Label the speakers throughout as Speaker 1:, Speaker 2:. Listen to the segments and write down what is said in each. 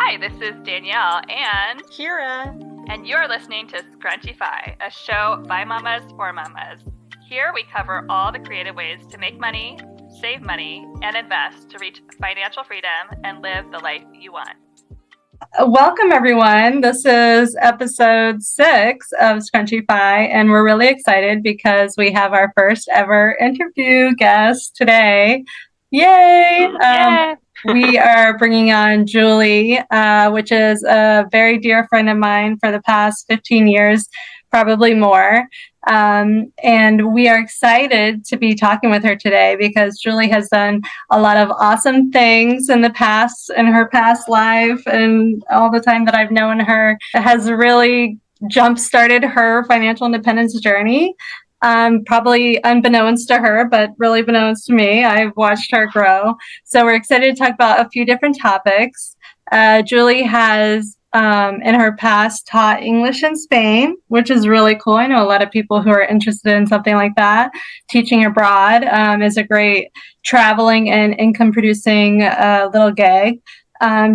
Speaker 1: Hi, this is Danielle and
Speaker 2: Kyra.
Speaker 1: And you're listening to Scrunchy, a show by mamas for mamas. Here we cover all the creative ways to make money, save money, and invest to reach financial freedom and live the life you want.
Speaker 2: Welcome, everyone. This is episode 6 of Scrunchy, and we're really excited because we have our first ever interview guest today. Yay! We are bringing on Julie, which is a very dear friend of mine for the past 15 years, probably more. And we are excited to be talking with her today because Julie has done a lot of awesome things in her past life, and all the time that I've known her has really jump-started her financial independence journey. Probably unbeknownst to her, but really beknownst to me. I've watched her grow. So we're excited to talk about a few different topics. Julie has, in her past, taught English in Spain, which is really cool. I know a lot of people who are interested in something like that. Teaching abroad is a great traveling and income-producing little gig.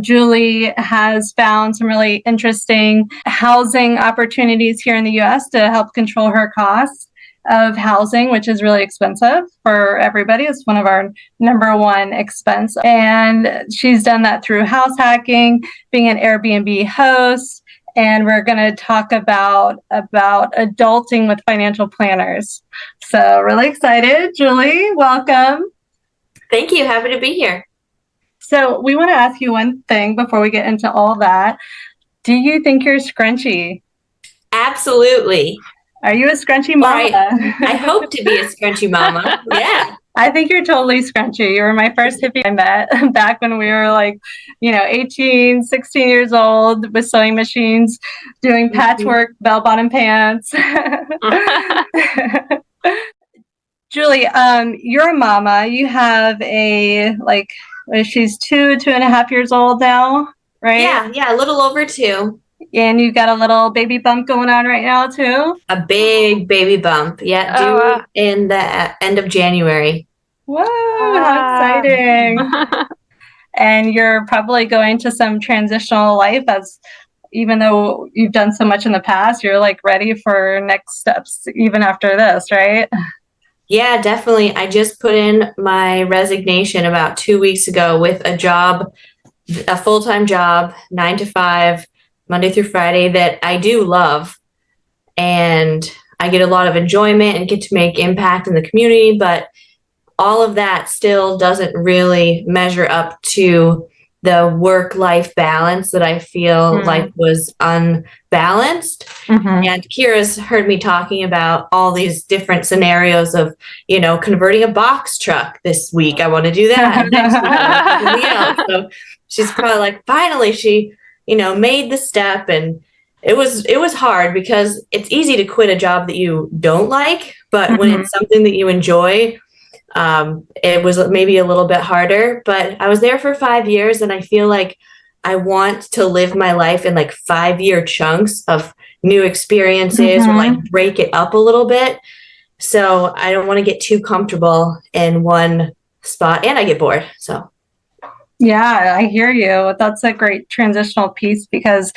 Speaker 2: Julie has found some really interesting housing opportunities here in the U.S. to help control her costs of housing, which is really expensive for everybody. It's one of our number one expense. And she's done that through house hacking, being an Airbnb host. And we're going to talk about adulting with financial planners. So really excited. Julie, welcome.
Speaker 3: Thank you. Happy to be here.
Speaker 2: So we want to ask you one thing before we get into all that. Do you think you're scrunchy?
Speaker 3: Absolutely.
Speaker 2: Are you a scrunchy mama?
Speaker 3: I hope to be a scrunchy mama. Yeah.
Speaker 2: I think you're totally scrunchy. You were my first hippie I met back when we were 18, 16 years old with sewing machines, doing patchwork, bell-bottom pants. Julie, you're a mama. You have she's 2.5 years old now, right?
Speaker 3: Yeah, a little over 2.
Speaker 2: And you've got a little baby bump going on right now, too?
Speaker 3: A big baby bump. Yeah, due in the end of January.
Speaker 2: Whoa, how exciting. And you're probably going to some transitional life even though you've done so much in the past, you're ready for next steps even after this, right?
Speaker 3: Yeah, definitely. I just put in my resignation about 2 weeks ago with a full-time job, 9 to 5, Monday through Friday, that I do love, and I get a lot of enjoyment and get to make impact in the community, but all of that still doesn't really measure up to the work-life balance that I feel like was unbalanced. And Kyra's heard me talking about all these different scenarios of, converting a box truck this week. I want to do that. Next week, I want to do something else. So she's probably finally she made the step, and it was hard because it's easy to quit a job that you don't like, but when it's something that you enjoy, it was maybe a little bit harder. But I was there for 5 years, and I feel like I want to live my life in 5-year chunks of new experiences, or break it up a little bit. So I don't want to get too comfortable in one spot, and I get bored. So.
Speaker 2: Yeah, I hear you. That's a great transitional piece because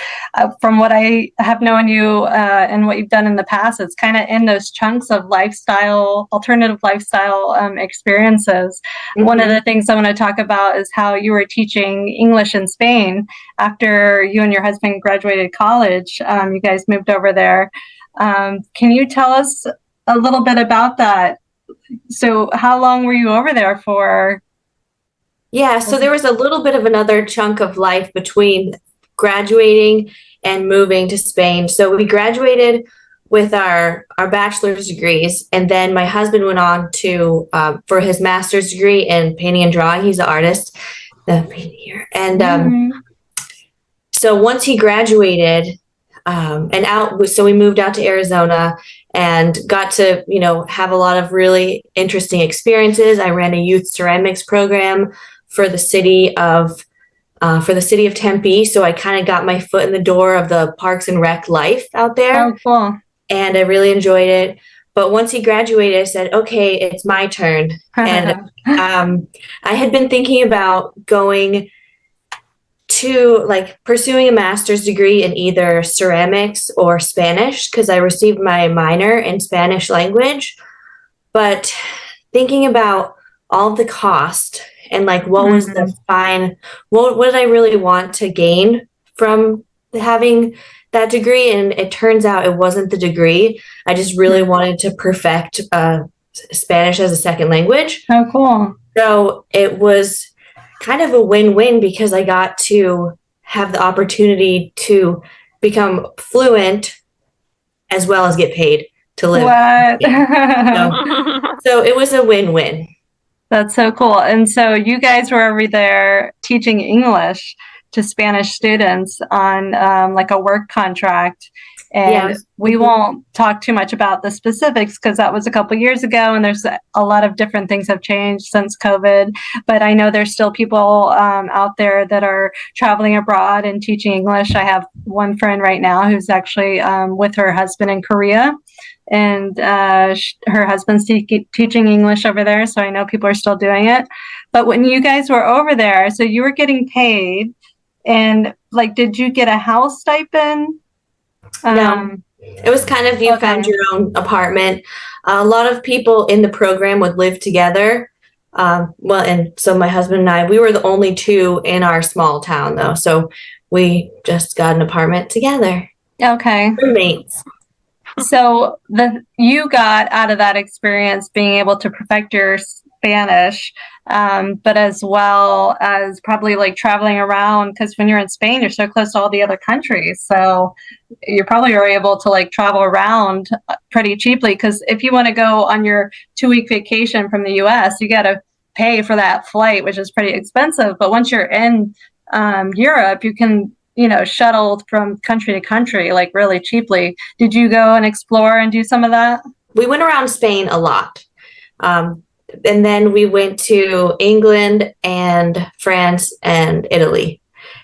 Speaker 2: from what I have known you and what you've done in the past, it's kind of in those chunks of alternative lifestyle experiences. One of the things I want to talk about is how you were teaching English in Spain after you and your husband graduated college. You guys moved over there. Can you tell us a little bit about that? So how long were you over there for?
Speaker 3: Yeah, so there was a little bit of another chunk of life between graduating and moving to Spain. So we graduated with our bachelor's degrees, and then my husband went on to for his master's degree in painting and drawing. He's an artist, here. And so once he graduated so we moved out to Arizona and got to have a lot of really interesting experiences. I ran a youth ceramics program for the city of Tempe. So I kind of got my foot in the door of the Parks and Rec life out there.
Speaker 2: Oh, cool.
Speaker 3: And I really enjoyed it. But once he graduated, I said, okay, it's my turn. And I had been thinking about going to like pursuing a master's degree in either ceramics or Spanish because I received my minor in Spanish language. But thinking about all the cost and like what was the fine, what did I really want to gain from having that degree? And it turns out it wasn't the degree. I just really wanted to perfect Spanish as a second language.
Speaker 2: Oh, cool.
Speaker 3: So it was kind of a win-win because I got to have the opportunity to become fluent as well as get paid to live.
Speaker 2: What?
Speaker 3: So it was a win-win.
Speaker 2: That's so cool. And so you guys were over there teaching English to Spanish students on like a work contract. And we won't talk too much about the specifics because that was a couple years ago and there's a lot of different things have changed since COVID. But I know there's still people out there that are traveling abroad and teaching English. I have one friend right now who's actually with her husband in Korea. And her husband's teaching English over there. So I know people are still doing it. But when you guys were over there, so you were getting paid and like, did you get a house stipend?
Speaker 3: No, it was kind of you found your own apartment. A lot of people in the program would live together. And so my husband and I, we were the only two in our small town though. So we just got an apartment together.
Speaker 2: Okay.
Speaker 3: Roommates.
Speaker 2: So you got out of that experience being able to perfect your Spanish, but as well as probably like traveling around because when you're in Spain, you're so close to all the other countries. So you probably are able to like travel around pretty cheaply because if you want to go on your 2-week vacation from the US, you got to pay for that flight, which is pretty expensive. But once you're in Europe, you can shuttled from country to country, like really cheaply. Did you go and explore and do some of that?
Speaker 3: We went around Spain a lot. And then we went to England and France and Italy.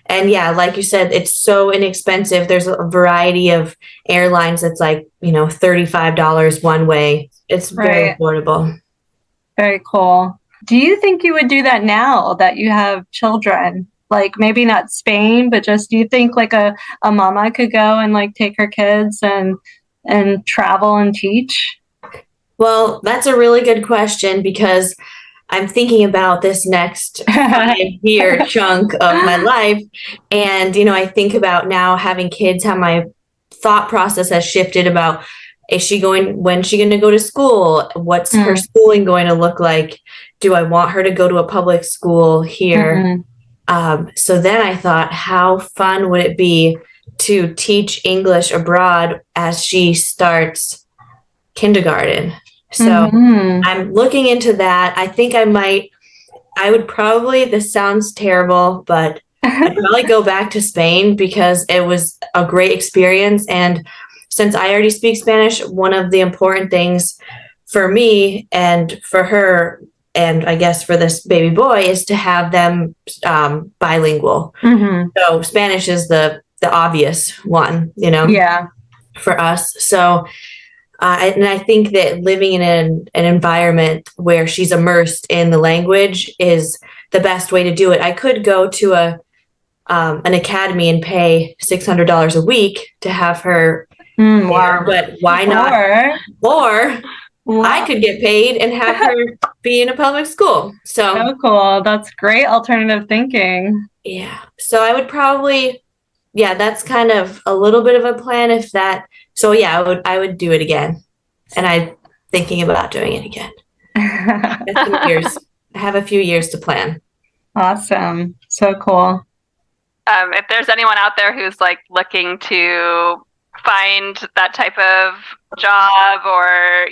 Speaker 3: And yeah, like you said, it's so inexpensive. There's a variety of airlines that's like, $35 one way. It's very affordable.
Speaker 2: Very cool. Do you think you would do that now that you have children? Like maybe not Spain, but just do you think like a mama could go and like take her kids and travel and teach?
Speaker 3: Well, that's a really good question because I'm thinking about this next 5-year chunk of my life. And, I think about now having kids, how my thought process has shifted about when's she going to go to school? What's her schooling going to look like? Do I want her to go to a public school here? So then I thought, how fun would it be to teach English abroad as she starts kindergarten? So I'm looking into that. I think I would probably, this sounds terrible, but I'd probably go back to Spain because it was a great experience. And since I already speak Spanish, one of the important things for me and for her, and I guess for this baby boy, is to have them bilingual. So Spanish is the obvious one, for us. So, and I think that living in an environment where she's immersed in the language is the best way to do it. I could go to an academy and pay $600 a week to have her there, but why not? Or I could get paid and have her be in a public school. So
Speaker 2: cool. That's great alternative thinking.
Speaker 3: Yeah. So I would probably, that's kind of a little bit of a plan if that. So yeah, I would do it again. And I'm thinking about doing it again. I have a few years to plan.
Speaker 2: Awesome. So cool.
Speaker 1: If there's anyone out there who's like looking to find that type of job or,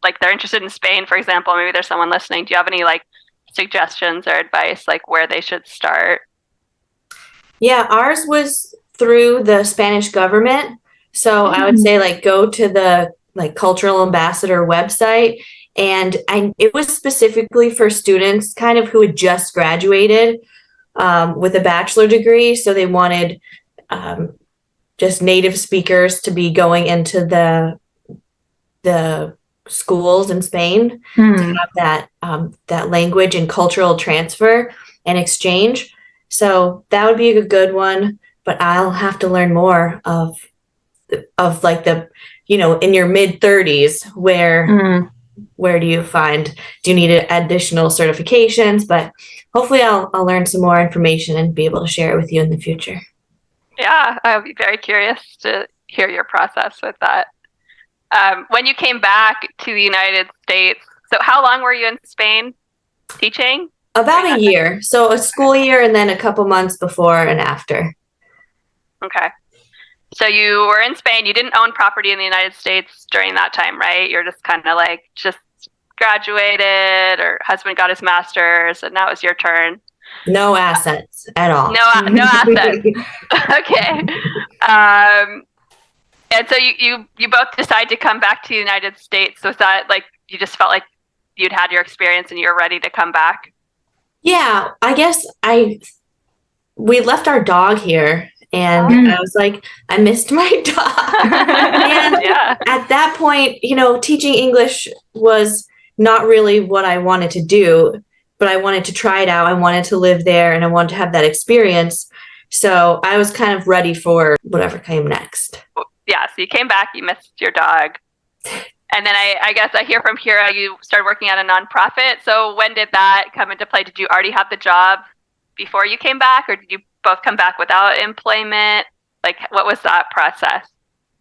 Speaker 1: like they're interested in Spain, for example, maybe there's someone listening. Do you have any like suggestions or advice, like where they should start?
Speaker 3: Yeah, ours was through the Spanish government. So I would say like go to the like cultural ambassador website. And it was specifically for students kind of who had just graduated with a bachelor degree. So they wanted just native speakers to be going into the schools in Spain to have that language and cultural transfer and exchange. So that would be a good one, but I'll have to learn more of like the, in your mid 30s, where do you need additional certifications? But hopefully I'll learn some more information and be able to share it with you in the future.
Speaker 1: Yeah, I would be very curious to hear your process with that. When you came back to the United States, so how long were you in Spain teaching?
Speaker 3: About a year. So a school year and then a couple months before and after.
Speaker 1: Okay. So you were in Spain. You didn't own property in the United States during that time, right? You're just kind of like just graduated, or husband got his master's, and now it was your turn.
Speaker 3: No assets at all.
Speaker 1: No assets. Okay. And so you both decided to come back to the United States. So is that like you just felt like you'd had your experience and you were ready to come back?
Speaker 3: Yeah, I guess we left our dog here, and I was like, I missed my dog. And at that point, teaching English was not really what I wanted to do, but I wanted to try it out. I wanted to live there and I wanted to have that experience. So I was kind of ready for whatever came next.
Speaker 1: Yeah, so you came back, you missed your dog. And then I guess I hear from Kyra, you started working at a nonprofit. So when did that come into play? Did you already have the job before you came back, or did you both come back without employment? Like, what was that process?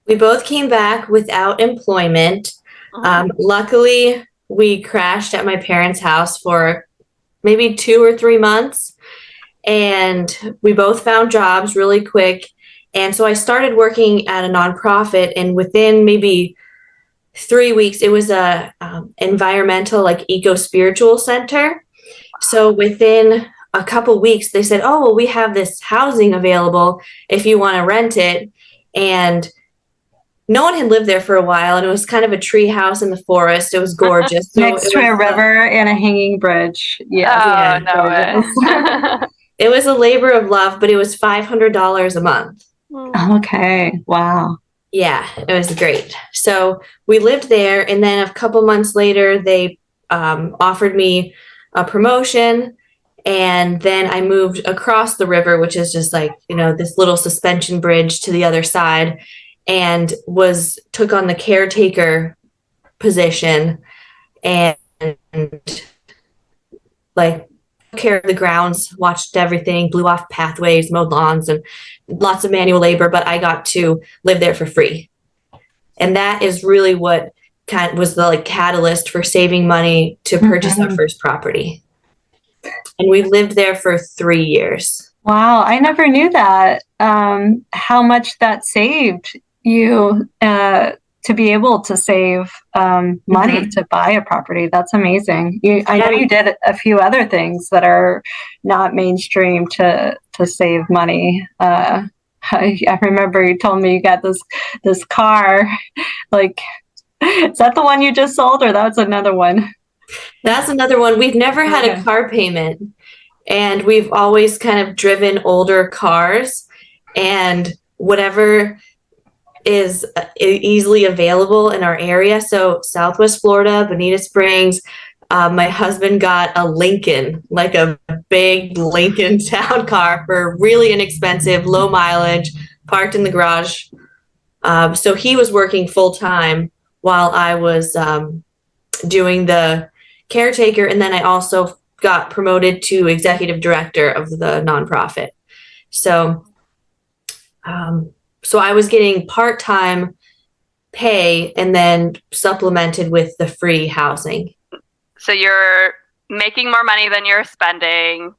Speaker 3: We both came back without employment. Luckily, we crashed at my parents' house for maybe 2 or 3 months, and we both found jobs really quick. And so I started working at a nonprofit, and within maybe 3 weeks, it was a environmental, like eco-spiritual center. So within a couple weeks, they said, oh, well, we have this housing available if you want to rent it. And no one had lived there for a while, and it was kind of a tree house in the forest. It was gorgeous. So
Speaker 2: next to a river and a hanging bridge.
Speaker 1: Yeah. Oh, no way.
Speaker 3: It was a labor of love, but it was $500 a month.
Speaker 2: Okay. Wow.
Speaker 3: Yeah, it was great. So we lived there, and then a couple months later, they offered me a promotion, and then I moved across the river, which is just like, this little suspension bridge to the other side, and took on the caretaker position, and like took care of the grounds, watched everything, blew off pathways, mowed lawns, and lots of manual labor, but I got to live there for free. And that is really what kind of was the catalyst for saving money to purchase our first property. And we lived there for 3 years.
Speaker 2: Wow, I never knew that. How much that saved you to be able to save money to buy a property. That's amazing. I know you did a few other things that are not mainstream to save money. I remember you told me you got this car. Like, is that the one you just sold, or that's another one?
Speaker 3: That's another one. We've never had a car payment, and we've always kind of driven older cars, and whatever is easily available in our area. So Southwest Florida, Bonita Springs. My husband got a Lincoln, like a big Lincoln town car, for really inexpensive, low mileage, parked in the garage. So he was working full time while I was doing the caretaker. And then I also got promoted to executive director of the nonprofit. So I was getting part-time pay and then supplemented with the free housing.
Speaker 1: So you're making more money than you're spending.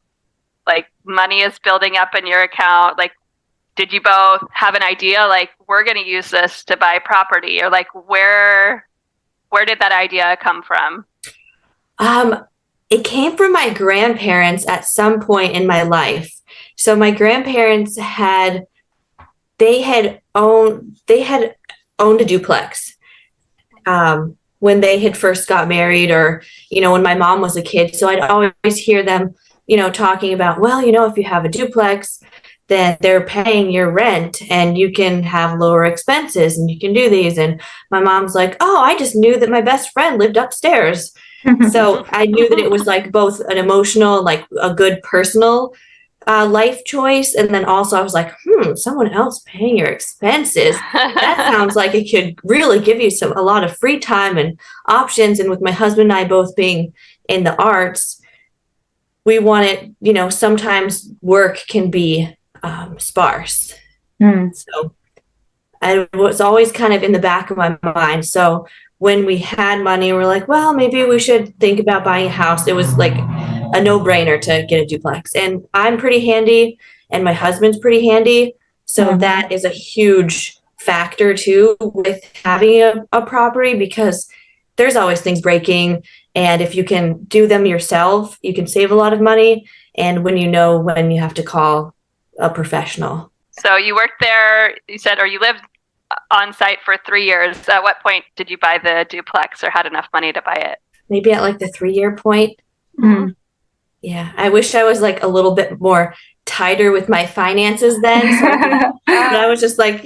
Speaker 1: Like, money is building up in your account. Like, did you both have an idea, like, we're going to use this to buy property? Or like, where did that idea come from?
Speaker 3: It came from my grandparents at some point in my life. So my grandparents had owned a duplex when they had first got married, or when my mom was a kid. So I'd always hear them talking about, well, if you have a duplex, then they're paying your rent and you can have lower expenses and you can do these. And my mom's like, oh, I just knew that my best friend lived upstairs. So I knew that it was like both an emotional, like a good personal life choice. And then also I was like, someone else paying your expenses. That sounds like it could really give you a lot of free time and options. And with my husband and I both being in the arts, we wanted, sometimes work can be sparse. So it was always kind of in the back of my mind. So when we had money, we're like, well, maybe we should think about buying a house. It was like a no-brainer to get a duplex. And I'm pretty handy and my husband's pretty handy. So that is a huge factor too with having a property, because there's always things breaking. And if you can do them yourself, you can save a lot of money. And when you have to call a professional.
Speaker 1: So you worked there, you said, or you lived on site for 3 years. At what point did you buy the duplex or had enough money to buy it?
Speaker 3: Maybe at like the 3-year point. Yeah. I wish I was like a little bit more tighter with my finances then. So, but I was just like,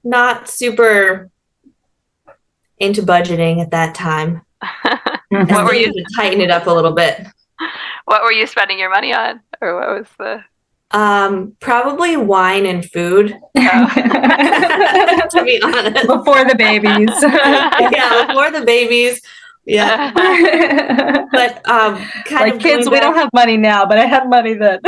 Speaker 3: not super into budgeting at that time.
Speaker 1: What were you
Speaker 3: to tighten it up a little bit?
Speaker 1: What were you spending your money on? Or what was the
Speaker 3: probably wine and food. To be honest.
Speaker 2: Before the babies.
Speaker 3: Yeah, before the babies. Yeah. But kind of
Speaker 2: kids, we don't have money now, but I had money then.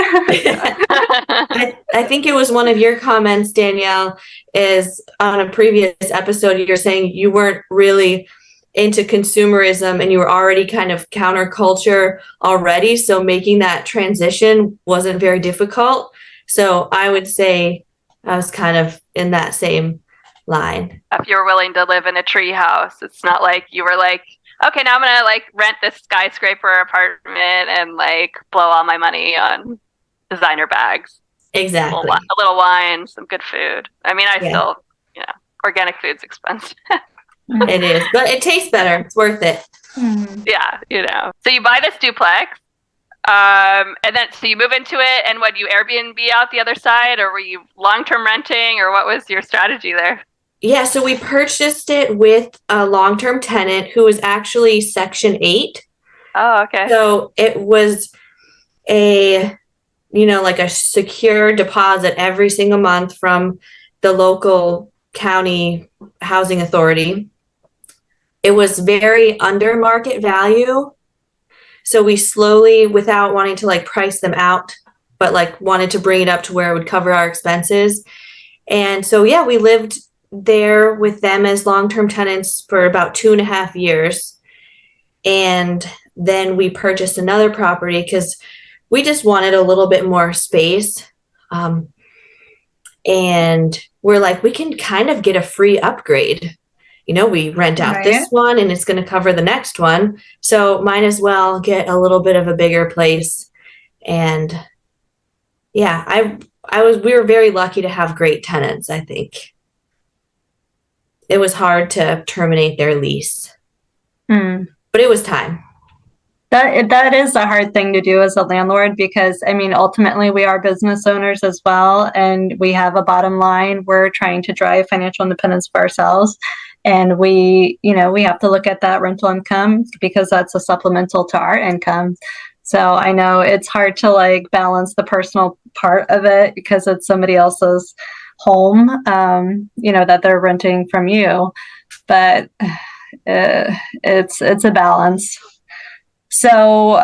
Speaker 3: I think it was one of your comments, Danielle, is on a previous episode, you're saying you weren't really into consumerism and you were already kind of counterculture already. So making that transition wasn't very difficult. So I would say I was kind of in that same line.
Speaker 1: If you were willing to live in a tree house, it's not like you were like, okay, now I'm going to like rent this skyscraper apartment and like blow all my money on designer bags.
Speaker 3: Exactly.
Speaker 1: A little wine, some good food. I mean, still, organic food's expensive.
Speaker 3: It is, but it tastes better. It's worth it.
Speaker 1: Yeah, So you buy this duplex, and then so you move into it, and what, you Airbnb out the other side, or were you long-term renting, or what was your strategy there?
Speaker 3: Yeah, so we purchased it with a long-term tenant who was actually Section 8.
Speaker 1: Oh, okay.
Speaker 3: So it was like a secure deposit every single month from the local county housing authority. It was very under market value. So we slowly, without wanting to like price them out, but like wanted to bring it up to where it would cover our expenses. And so, yeah, we lived there with them as long-term tenants for about 2.5 years. And then we purchased another property because we just wanted a little bit more space. And we're like, we can kind of get a free upgrade. We rent out this one and it's going to cover the next one. So might as well get a little bit of a bigger place. And yeah, we were very lucky to have great tenants, I think. It was hard to terminate their lease, but it was time.
Speaker 2: That is a hard thing to do as a landlord, because I mean, ultimately we are business owners as well, and we have a bottom line. We're trying to drive financial independence for ourselves, and we have to look at that rental income because that's a supplemental to our income. So I know it's hard to like balance the personal part of it because it's somebody else's home, that they're renting from you, but it's a balance. So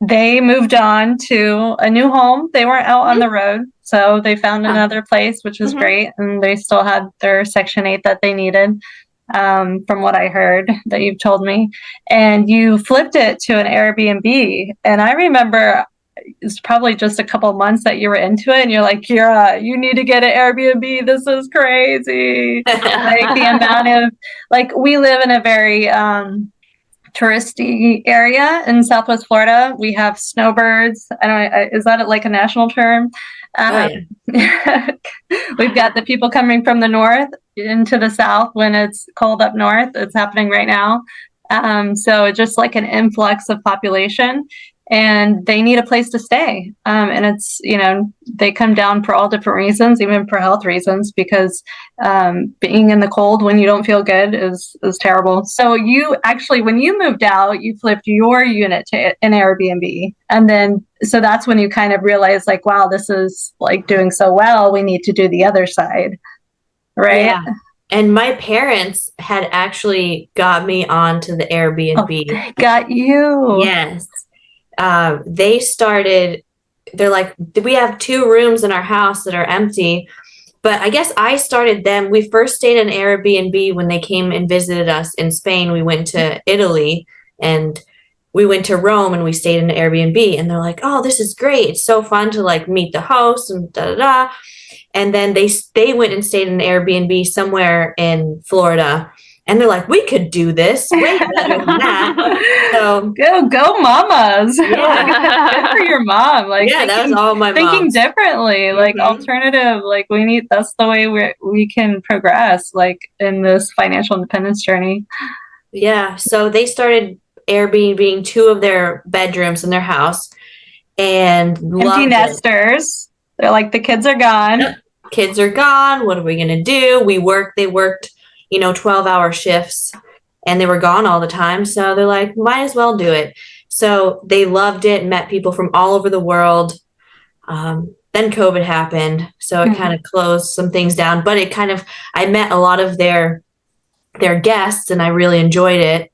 Speaker 2: they moved on to a new home. They weren't out on the road, so they found another place, which was great. And they still had their Section 8 that they needed, from what I heard that you've told me. And you flipped it to an Airbnb. And I remember it's probably just a couple months that you were into it, and you're like, Kyra, you need to get an Airbnb. This is crazy. Like the amount of, like, we live in a very touristy area in Southwest Florida. We have snowbirds. I don't know, is that like a national term? We've got the people coming from the north into the south when it's cold up north. It's happening right now. So just like an influx of population. and they need a place to stay. And it's, they come down for all different reasons, even for health reasons, because being in the cold when you don't feel good is terrible. So you actually, when you moved out, you flipped your unit to an Airbnb. And then, so that's when you kind of realized like, wow, this is like doing so well. We need to do the other side. Right.
Speaker 3: Yeah. And my parents had actually got me onto the Airbnb.
Speaker 2: Oh, got you.
Speaker 3: Yes. They started, they're like, we have 2 rooms in our house that are empty. But I guess I started them. We first stayed in Airbnb when they came and visited us in Spain. We went to Italy and we went to Rome and we stayed in an Airbnb. And they're like, oh, this is great. It's so fun to like meet the host and da da da. And then they went and stayed in an Airbnb somewhere in Florida. And they're like, we could do this way better than that. So
Speaker 2: go mamas.
Speaker 3: Yeah.
Speaker 2: Good for your mom. Like,
Speaker 3: yeah, that was all my
Speaker 2: thinking
Speaker 3: moms.
Speaker 2: differently, like alternative, like that's the way we can progress, like in this financial independence journey.
Speaker 3: Yeah. So they started Airbnb 2 of their bedrooms in their house and
Speaker 2: empty nesters. They're like, the kids are gone.
Speaker 3: Yep. Kids are gone. What are we going to do? They worked, 12-hour shifts and they were gone all the time. So they're like, might as well do it. So they loved it, met people from all over the world. Then COVID happened. So it kind of closed some things down, but I met a lot of their guests and I really enjoyed it.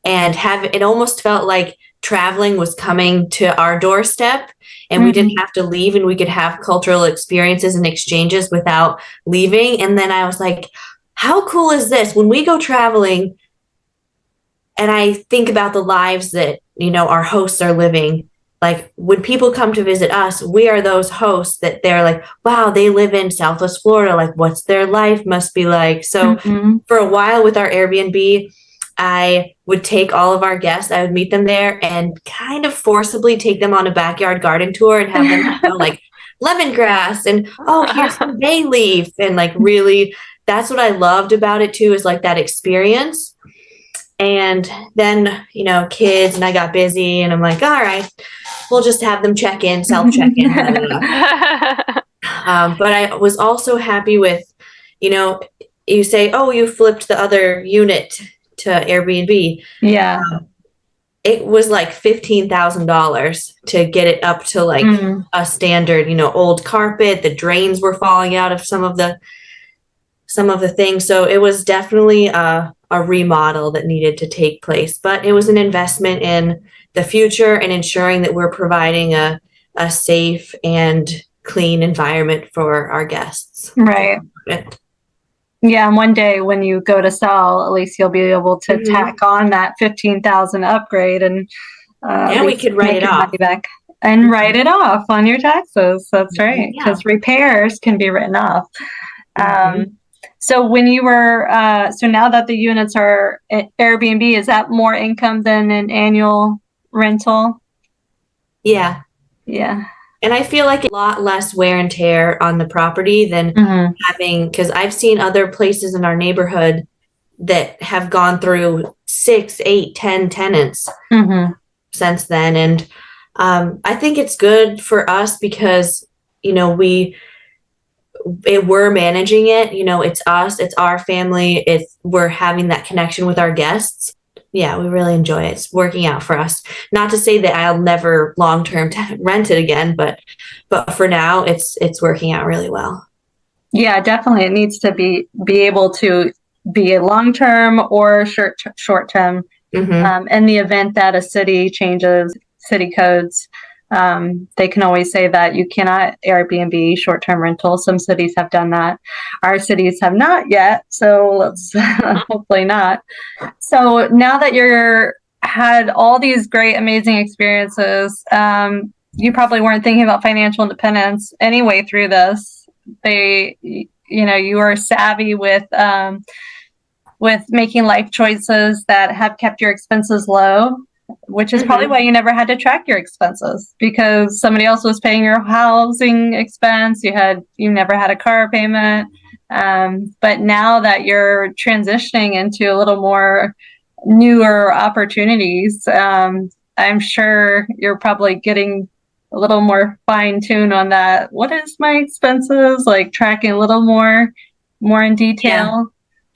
Speaker 3: And it almost felt like traveling was coming to our doorstep and we didn't have to leave and we could have cultural experiences and exchanges without leaving. And then I was like, how cool is this? When we go traveling and I think about the lives that, our hosts are living, like when people come to visit us, we are those hosts that they're like, wow, they live in Southwest Florida. Like what's their life must be like? So for a while with our Airbnb, I would take all of our guests, I would meet them there and kind of forcibly take them on a backyard garden tour and have them know like lemongrass and, oh, here's some bay leaf. And like, really, that's what I loved about it too, is like that experience. And then, kids and I got busy and I'm like, all right, we'll just have them self-check-in. But I was also happy with, you say, oh, you flipped the other unit to Airbnb.
Speaker 2: Yeah.
Speaker 3: It was like $15,000 to get it up to like a standard, old carpet. The drains were falling out of some of the things. So it was definitely a remodel that needed to take place, but it was an investment in the future and ensuring that we're providing a safe and clean environment for our guests.
Speaker 2: Right. Yeah, and one day when you go to sell, at least you'll be able to tack on that $15,000 upgrade, and
Speaker 3: we could write it off
Speaker 2: back and write it off on your taxes. That's right, because repairs can be written off. So when you were, so now that the units are at Airbnb, is that more income than an annual rental?
Speaker 3: Yeah.
Speaker 2: Yeah.
Speaker 3: And I feel like a lot less wear and tear on the property than having, because I've seen other places in our neighborhood that have gone through 6, 8, 10 tenants since then. And I think it's good for us because, we're managing it, it's us, it's our family, we're having that connection with our guests. Yeah, we really enjoy it. It's working out for us. Not to say that I'll never long-term rent it again, but for now, it's working out really well.
Speaker 2: Yeah, definitely. It needs to be able to be a long-term or short-term. In the event that a city changes city codes, they can always say that you cannot Airbnb short-term rental. Some cities have done that. Our cities have not yet, so let's hopefully not. So now that you're had all these great, amazing experiences, you probably weren't thinking about financial independence anyway through this. You are savvy with making life choices that have kept your expenses low, which is probably why you never had to track your expenses, because somebody else was paying your housing expense. You never had a car payment. But now that you're transitioning into a little more newer opportunities, I'm sure you're probably getting a little more fine-tuned on that. What is my expenses? Like tracking a little more in detail.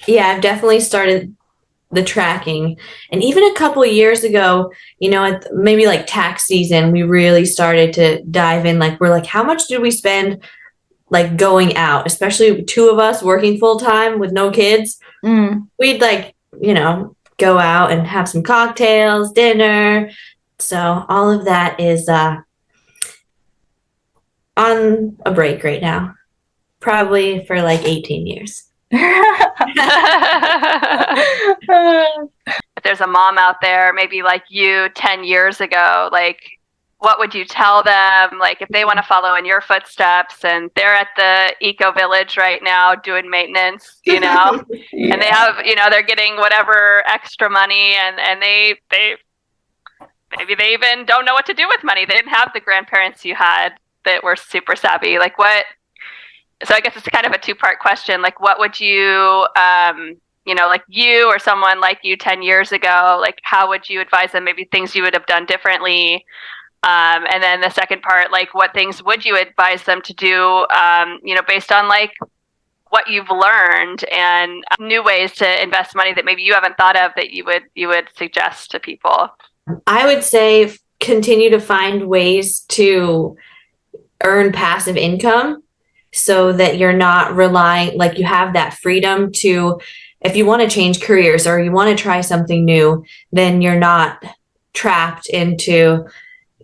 Speaker 3: Yeah, I've definitely started the tracking. And even a couple of years ago, maybe like tax season, we really started to dive in. Like, we're like, how much did we spend like going out, especially two of us working full time with no kids? We'd like, go out and have some cocktails, dinner. So all of that is on a break right now, probably for like 18 years.
Speaker 1: If there's a mom out there, maybe like you 10 years ago, like, what would you tell them? Like, if they want to follow in your footsteps and they're at the eco village right now doing maintenance,
Speaker 2: Yeah.
Speaker 1: and they have, they're getting whatever extra money, and they maybe they even don't know what to do with money. They didn't have the grandparents you had that were super savvy. Like, what? So I guess it's kind of a two-part question. Like, what would you, like you or someone like you 10 years ago, like, how would you advise them? Maybe things you would have done differently. And then the second part, like, what things would you advise them to do, based on like what you've learned and new ways to invest money that maybe you haven't thought of that you would suggest to people?
Speaker 3: I would say continue to find ways to earn passive income so that you're not relying, like, you have that freedom to, if you want to change careers or you want to try something new, then you're not trapped into,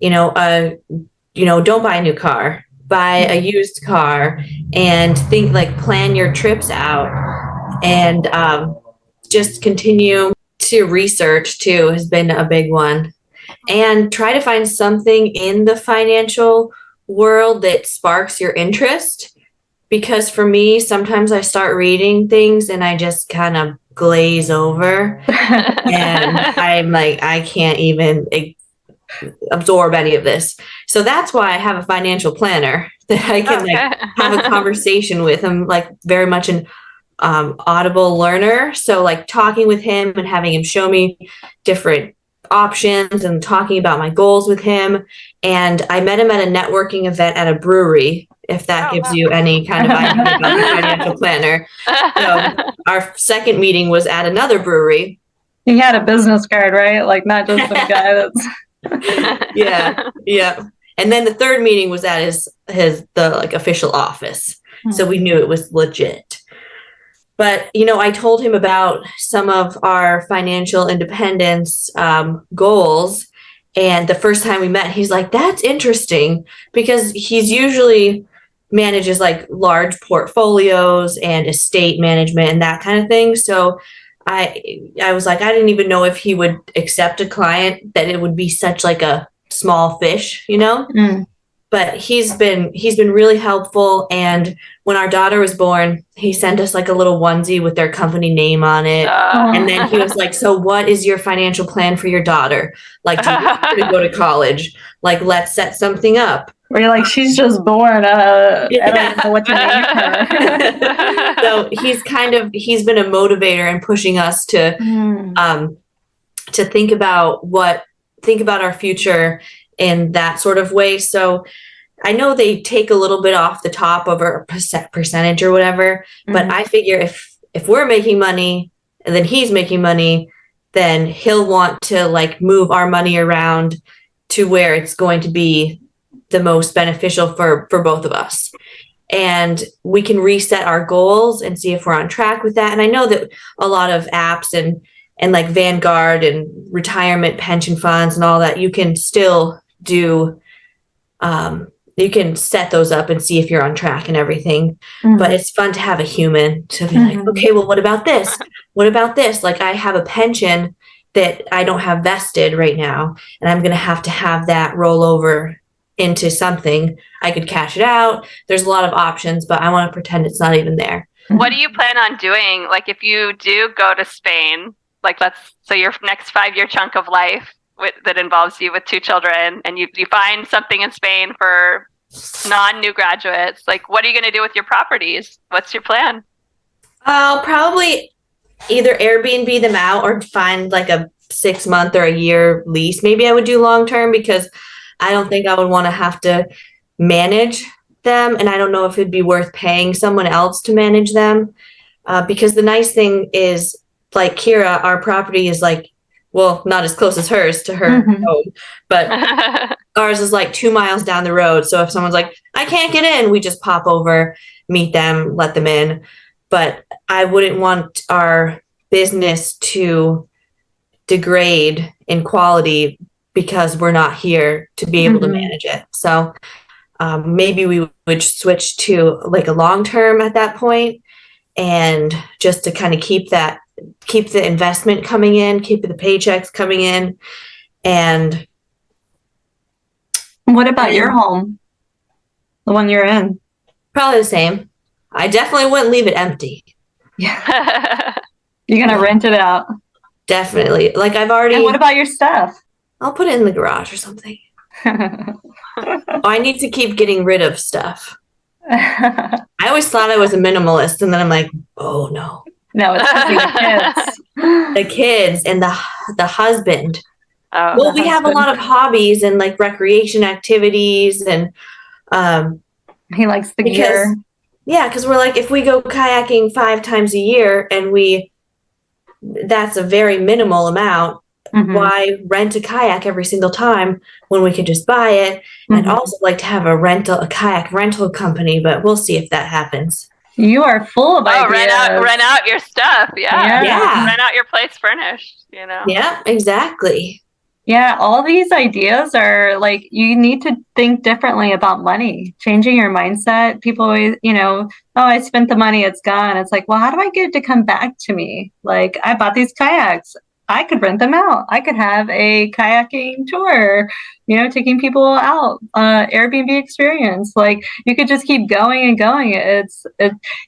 Speaker 3: don't buy a new car, buy a used car, and think, like, plan your trips out, and just continue to research too has been a big one, and try to find something in the financial world that sparks your interest. Because for me, sometimes I start reading things and I just kind of glaze over and I'm like, I can't even absorb any of this. So that's why I have a financial planner that I can have a conversation with. I'm like very much an audible learner. So like talking with him and having him show me different options and talking about my goals with him. And I met him at a networking event at a brewery, if that gives you any kind of idea about the financial planner. So our second meeting was at another brewery.
Speaker 2: He had a business card, right? Like, not just some guy that's
Speaker 3: yeah. And then the third meeting was at the like official office. So we knew it was legit. But, I told him about some of our financial independence goals. And the first time we met, he's like, that's interesting, because he's usually manages like large portfolios and estate management and that kind of thing. So I was like, I didn't even know if he would accept a client that it would be such like a small fish, But he's been really helpful. And when our daughter was born, he sent us like a little onesie with their company name on it. And then he was like, so what is your financial plan for your daughter? Like, do you want her to go to college? Like, let's set something up.
Speaker 2: Where you're like, she's just born. I don't know what to name her.
Speaker 3: So he's been a motivator and pushing us to think about our future in that sort of way. So I know they take a little bit off the top of our percentage or whatever, but I figure if we're making money and then he's making money, then he'll want to like move our money around to where it's going to be the most beneficial for both of us. And we can reset our goals and see if we're on track with that. And I know that a lot of apps and like Vanguard and retirement pension funds and all that, you can still do, you can set those up and see if you're on track and everything. But it's fun to have a human to be like, okay, well, what about this? What about this? Like, I have a pension that I don't have vested right now, and I'm going to have that roll over into something. I could cash it out. There's a lot of options, but I want to pretend it's not even there.
Speaker 1: What do you plan on doing? Like, if you do go to Spain, like, so your next 5-year chunk of life that involves you with 2 children, and you find something in Spain for non-new graduates, like, what are you going to do with your properties? What's your plan?
Speaker 3: I'll probably either Airbnb them out or find like a 6-month or a year lease. Maybe I would do long-term because I don't think I would want to have to manage them. And I don't know if it'd be worth paying someone else to manage them. Because the nice thing is, like Kyra, our property is like, well, not as close as hers to her home, but ours is like 2 miles down the road. So if someone's like, I can't get in, we just pop over, meet them, let them in. But I wouldn't want our business to degrade in quality because we're not here to be able to manage it. So maybe we would switch to like a long term at that point, and just to kind of keep the investment coming in, keep the paychecks coming in. And
Speaker 2: what about your home? The one you're in?
Speaker 3: Probably the same. I definitely wouldn't leave it empty.
Speaker 2: Yeah. You're going to rent it out.
Speaker 3: Definitely. Like I've already.
Speaker 2: And what about your stuff?
Speaker 3: I'll put it in the garage or something. I need to keep getting rid of stuff. I always thought I was a minimalist, and then I'm like, oh no.
Speaker 2: No, it's the kids.
Speaker 3: The kids and the husband.
Speaker 1: Oh,
Speaker 3: well, we have a lot of hobbies and like recreation activities, and
Speaker 2: he likes the gear.
Speaker 3: Yeah, because we're like, if we go kayaking 5 times a year and that's a very minimal amount. Why rent a kayak every single time when we could just buy it? I'd also like to have a kayak rental company, but we'll see if that happens.
Speaker 2: You are full of ideas.
Speaker 1: Rent out your stuff. Yeah. Rent out your place furnished, you know?
Speaker 3: Yeah, exactly.
Speaker 2: Yeah, all these ideas are like, you need to think differently about money, changing your mindset. People always, oh, I spent the money, it's gone. It's like, well, how do I get it to come back to me? Like, I bought these kayaks. I could rent them out. I could have a kayaking tour, taking people out, Airbnb experience. Like, you could just keep going and going.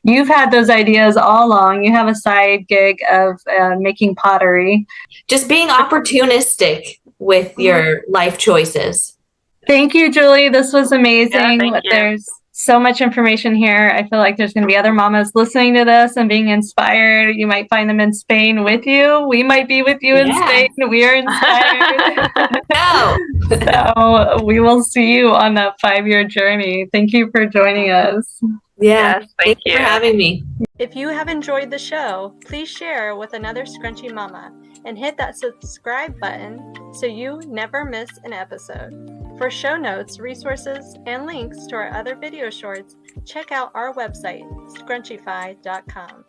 Speaker 2: You've had those ideas all along. You have a side gig of making pottery.
Speaker 3: Just being opportunistic with your life choices.
Speaker 2: Thank you, Julie. This was amazing.
Speaker 1: Yeah, thank you.
Speaker 2: There's so much information here. I feel like there's going to be other mamas listening to this and being inspired. You might find them in Spain with you. We might be with you in Spain. We are inspired. So we will see you on that 5-year journey. Thank you for joining us.
Speaker 3: Yes, thank you for having me.
Speaker 2: If you have enjoyed the show, please share with another Scrunchy Mama and hit that subscribe button so you never miss an episode. For show notes, resources, and links to our other video shorts, check out our website, scrunchyfi.com.